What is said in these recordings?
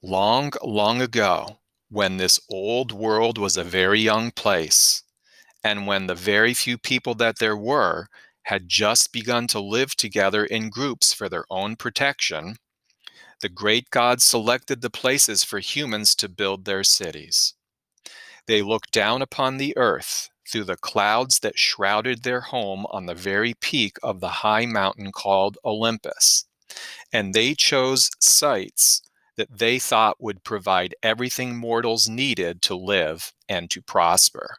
Long, long ago, when this old world was a very young place, and when the very few people that there were had just begun to live together in groups for their own protection, the great God selected the places for humans to build their cities. They looked down upon the earth through the clouds that shrouded their home on the very peak of the high mountain called Olympus, and they chose sites that they thought would provide everything mortals needed to live and to prosper.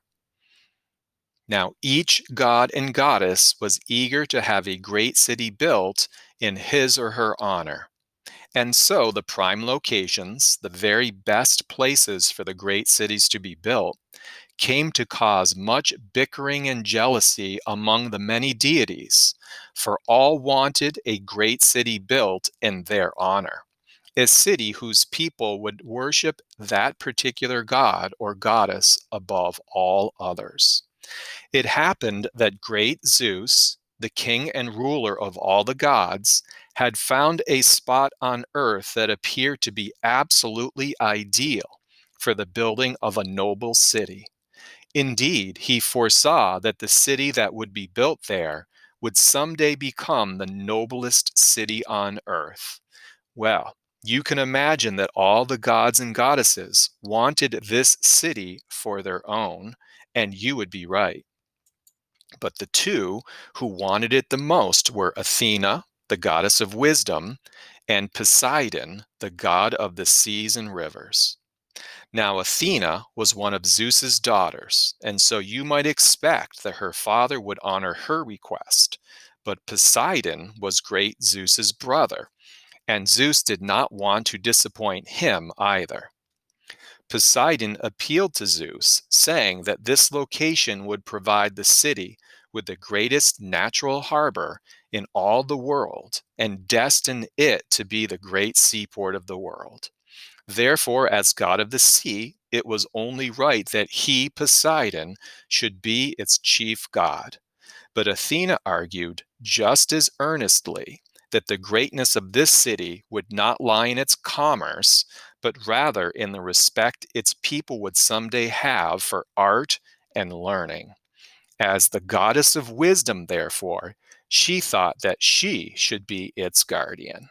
Now, each god and goddess was eager to have a great city built in his or her honor. And so the prime locations, the very best places for the great cities to be built, came to cause much bickering and jealousy among the many deities, for all wanted a great city built in their honor, a city whose people would worship that particular god or goddess above all others. It happened that great Zeus, the king and ruler of all the gods, had found a spot on earth that appeared to be absolutely ideal for the building of a noble city. Indeed, he foresaw that the city that would be built there would someday become the noblest city on earth. Well, you can imagine that all the gods and goddesses wanted this city for their own, and you would be right. But the two who wanted it the most were Athena, the goddess of wisdom, and Poseidon, the god of the seas and rivers. Now, Athena was one of Zeus's daughters, and so you might expect that her father would honor her request. But Poseidon was great Zeus's brother, and Zeus did not want to disappoint him either. Poseidon appealed to Zeus, saying that this location would provide the city with the greatest natural harbor in all the world and destine it to be the great seaport of the world. Therefore, as god of the sea, it was only right that he, Poseidon, should be its chief god. But Athena argued just as earnestly that the greatness of this city would not lie in its commerce, but rather in the respect its people would someday have for art and learning. As the goddess of wisdom, therefore, she thought that she should be its guardian.